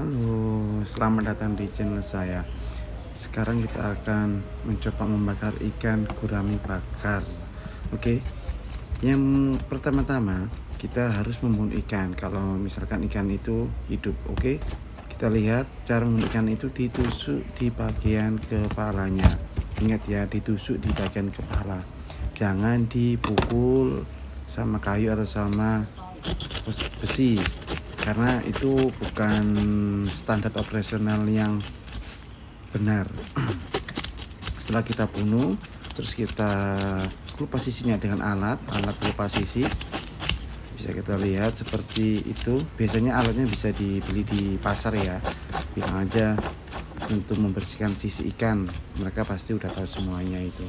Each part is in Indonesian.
Halo, selamat datang di channel saya. Sekarang kita akan mencoba membakar ikan gurami bakar. Oke, yang pertama-tama kita harus membunuh ikan. Kalau misalkan ikan itu hidup, oke, kita lihat cara membunuh ikan itu ditusuk di bagian kepalanya. Ingat ya, ditusuk di bagian kepala. Jangan dipukul sama kayu atau sama besi, karena itu bukan standar operasional yang benar. Setelah kita bunuh, terus kita kelupas sisinya dengan alat kelupas sisi. Bisa kita lihat seperti itu. Biasanya alatnya bisa dibeli di pasar ya. Bilang aja untuk membersihkan sisi ikan, mereka pasti udah tahu semuanya itu.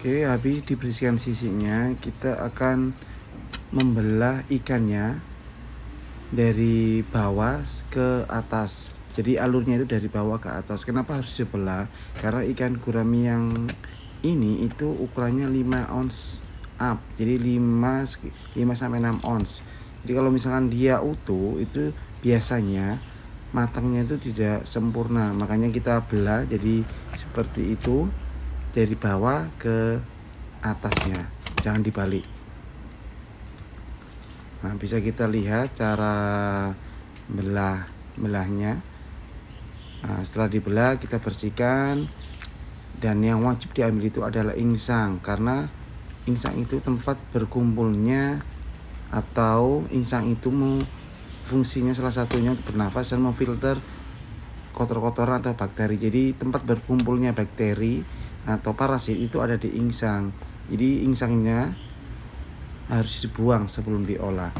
Oke, habis dibersihkan sisinya, kita akan membelah ikannya dari bawah ke atas. Jadi alurnya itu dari bawah ke atas. Kenapa harus dibelah? Karena ikan gurami yang ini itu ukurannya 5 ons up. Jadi 5 sampai 6 ons. Jadi kalau misalkan dia utuh, itu biasanya matangnya itu tidak sempurna. Makanya kita belah jadi seperti itu, dari bawah ke atasnya, jangan dibalik. Nah, bisa kita lihat cara belahnya. Nah, setelah dibelah kita bersihkan, dan yang wajib diambil itu adalah insang, karena insang itu tempat berkumpulnya, atau insang itu fungsinya salah satunya untuk bernafas dan memfilter kotor-kotoran atau bakteri. Jadi tempat berkumpulnya bakteri atau parasit itu ada di insang. Jadi insangnya harus dibuang sebelum diolah.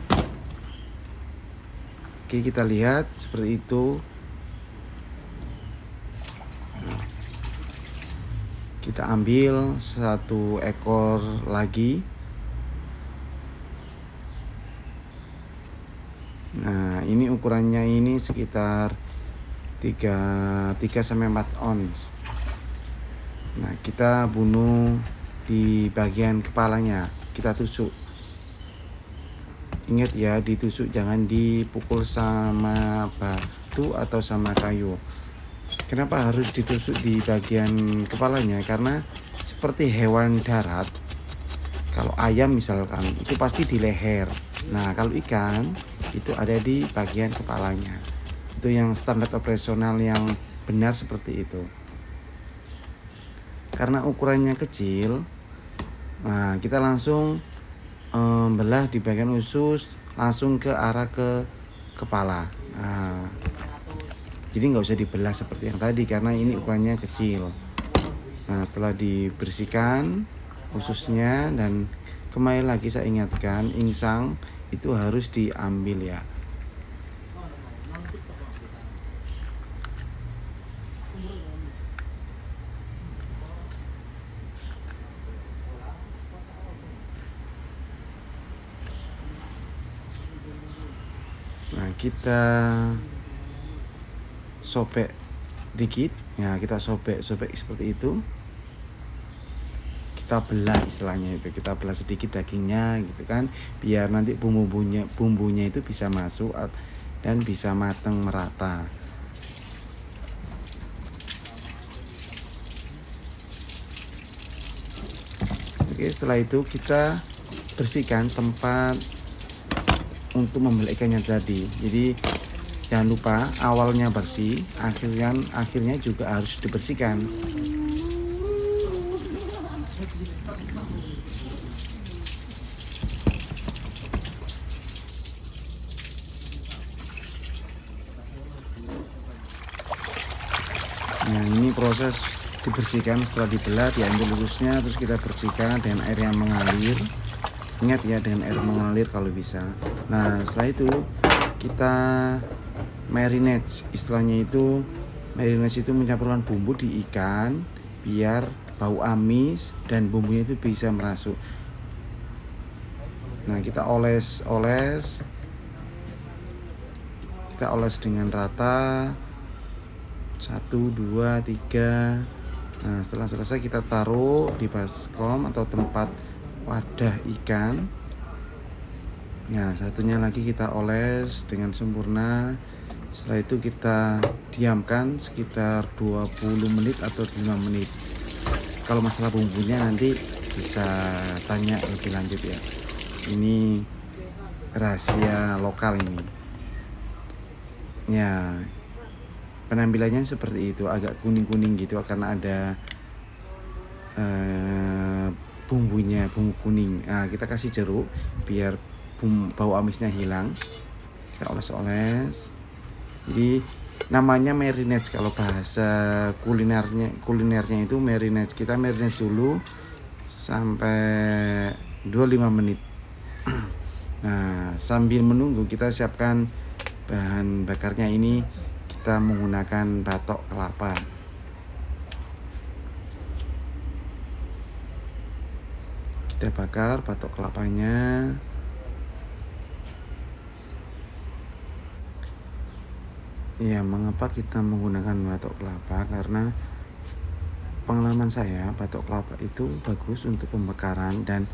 Oke, kita lihat seperti itu. Kita ambil satu ekor lagi. Nah, ini ukurannya ini sekitar 3 sampai 4 ons. Nah, kita bunuh di bagian kepalanya, kita tusuk. Ingat ya, ditusuk, jangan dipukul sama batu atau sama kayu. Kenapa harus ditusuk di bagian kepalanya? Karena seperti hewan darat, kalau ayam misalkan itu pasti di leher. Nah, kalau ikan itu ada di bagian kepalanya. Itu yang standar operasional yang benar seperti itu. Karena ukurannya kecil, nah kita langsung belah di bagian usus, langsung ke arah ke kepala. Nah, jadi nggak usah dibelah seperti yang tadi karena ini ukurannya kecil. Nah, setelah dibersihkan ususnya, dan kembali lagi saya ingatkan, insang itu harus diambil ya. Nah, kita sobek dikit ya, kita sobek seperti itu. Kita belah, istilahnya itu kita belah sedikit dagingnya gitu kan, biar nanti bumbunya itu bisa masuk dan bisa matang merata. Oke, setelah itu kita bersihkan tempat untuk membelah ikannya tadi. Jadi jangan lupa awalnya bersih, akhirnya juga harus dibersihkan. Nah, ini proses dibersihkan. Setelah dibelah, diambil ususnya, terus kita bersihkan dengan air yang mengalir. Ingat ya, dengan air mengalir kalau bisa. Nah, setelah itu kita marinate, istilahnya itu marinate itu mencampurkan bumbu di ikan biar bau amis dan bumbunya itu bisa merasuk. Nah, kita oles kita oles dengan rata. 1, 2, 3. Nah, setelah selesai kita taruh di baskom atau tempat wadah ikan. Ya, satunya lagi kita oles dengan sempurna. Setelah itu kita diamkan sekitar 20 menit atau 5 menit. Kalau masalah bumbunya nanti bisa tanya lebih lanjut ya. Ini rahasia lokal ini. Ya, penampilannya seperti itu, agak kuning-kuning gitu karena ada bumbunya, bumbu kuning. Nah, kita kasih jeruk biar bau amisnya hilang. Kita oles-oles. Jadi namanya marinade, kalau bahasa kulinernya itu marinade. Kita marinade dulu sampai 25 menit. Nah, sambil menunggu kita siapkan bahan bakarnya. Ini kita menggunakan batok kelapa. Kita bakar batok kelapanya. Ya, mengapa kita menggunakan batok kelapa? Karena pengalaman saya, batok kelapa itu bagus untuk pembakaran dan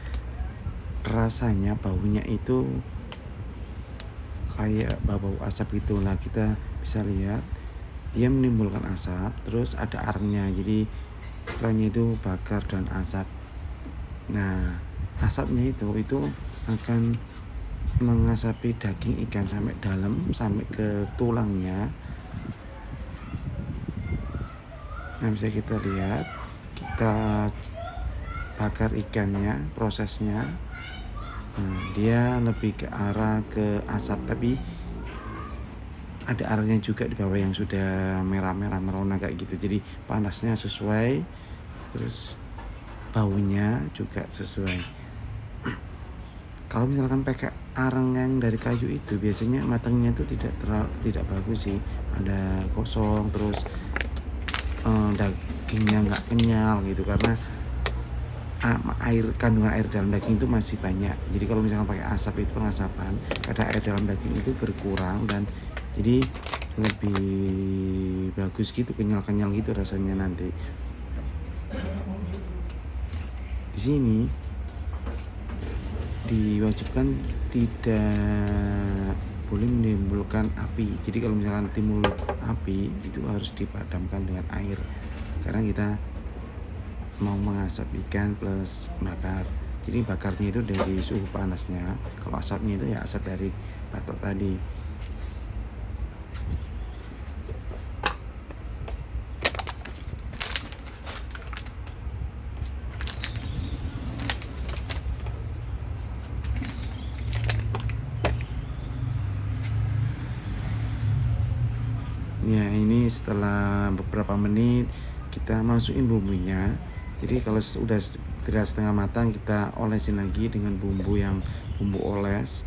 rasanya, baunya itu kayak bau asap gitulah. Kita bisa lihat dia menimbulkan asap, terus ada arangnya. Jadi istilahnya itu bakar dan asap. Nah, asapnya itu akan mengasapi daging ikan sampai dalam, sampai ke tulangnya. Nah, bisa kita lihat, kita bakar ikannya, prosesnya. Nah, dia lebih ke arah ke asap, tapi ada arangnya juga di bawah yang sudah merah-merah merona kayak gitu. Jadi panasnya sesuai, terus baunya juga sesuai. Kalau misalkan pakai arang yang dari kayu itu, biasanya matangnya itu tidak bagus sih. Ada kosong, terus dagingnya nggak kenyal gitu, karena kandungan air dalam daging itu masih banyak. Jadi kalau misalkan pakai asap itu, pengasapan, kadar air dalam daging itu berkurang dan jadi lebih bagus gitu, kenyal-kenyal gitu rasanya nanti. Di sini diwajibkan tidak boleh menimbulkan api. Jadi kalau misalkan timbul api itu harus dipadamkan dengan air, karena kita mau mengasap ikan plus bakar. Jadi bakarnya itu dari suhu panasnya, kalau asapnya itu ya asap dari batok tadi. Ya, ini setelah beberapa menit kita masukin bumbunya. Jadi kalau sudah tidak setengah matang, kita olesin lagi dengan bumbu oles.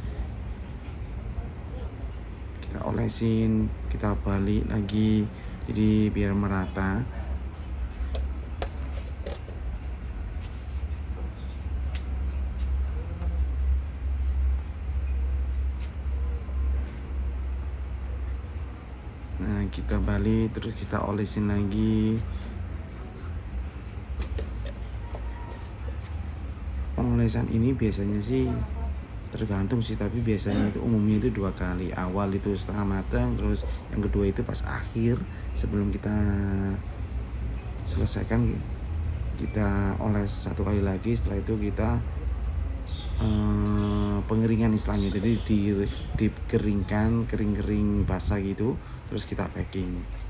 Kita olesin, kita balik lagi, jadi biar merata. Nah, kita balik, terus kita olesin lagi. Pengolesan ini biasanya sih tergantung sih, tapi biasanya itu umumnya itu 2 kali. Awal itu setengah matang, terus yang kedua itu pas akhir sebelum kita selesaikan, kita oles 1 kali lagi. Setelah itu kita pengeringan istilahnya, jadi dikeringkan, kering basah gitu, terus kita packing.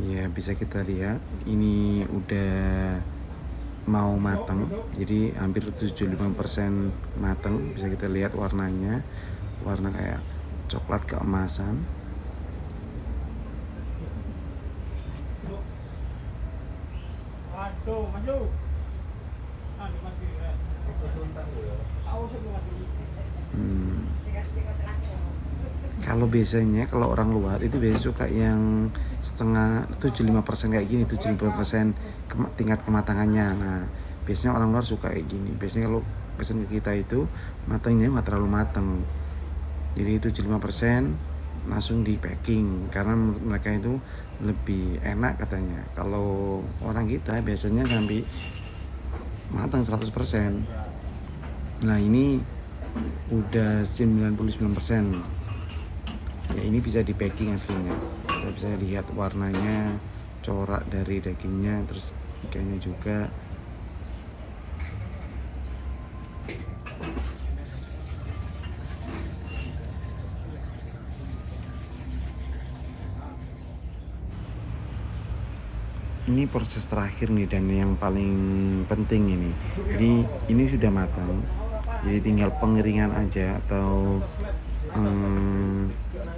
Ya, bisa kita lihat ini udah mau matang, jadi hampir 75% matang. Bisa kita lihat warnanya, warna kayak coklat keemasan. Kalau biasanya kalau orang luar itu biasanya suka yang setengah 75% kayak gini, 75% tingkat kematangannya. Nah, biasanya orang luar suka kayak gini. Biasanya kalau pesan ke kita itu matangnya nggak terlalu matang. Jadi 75% langsung di packing karena menurut mereka itu lebih enak katanya. Kalau orang kita biasanya sampai matang 100%. Nah, ini udah 99%. Ya, ini bisa di packing aslinya. Kita bisa lihat warnanya, corak dari dagingnya, terus ikannya juga. Ini proses terakhir nih dan yang paling penting ini. Jadi ini sudah matang. Jadi tinggal pengeringan aja atau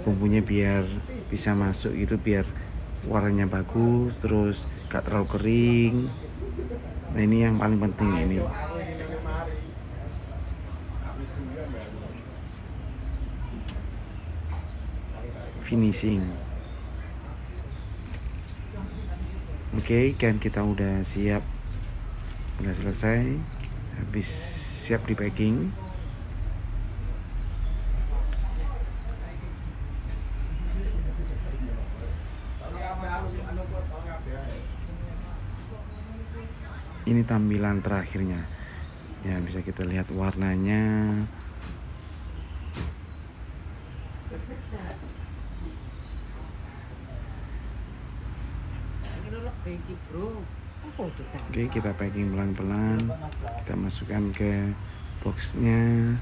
bumbunya biar bisa masuk gitu, biar warnanya bagus, terus gak terlalu kering. Nah, ini yang paling penting ini. Finishing. Oke, ikan kita udah siap, udah selesai, habis siap di packing. Ini tampilan terakhirnya. Ya, bisa kita lihat warnanya. Oke, kita packing pelan-pelan. Kita masukkan ke boxnya.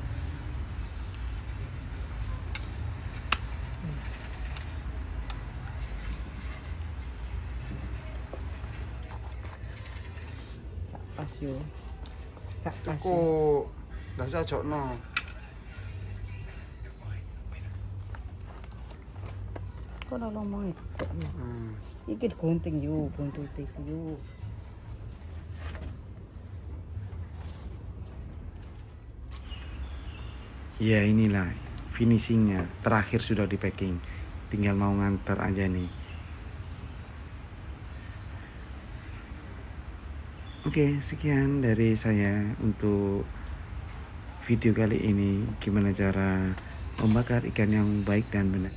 Pas yo. Gak pas. Kok nggak usah jokno. Kok ora ngomong itu. Iki gunting yo, buntut iki yo. Ya, inilah finishingnya. Terakhir sudah di packing. Tinggal mau nganter aja nih. Oke, sekian dari saya untuk video kali ini. Gimana cara membakar ikan yang baik dan benar.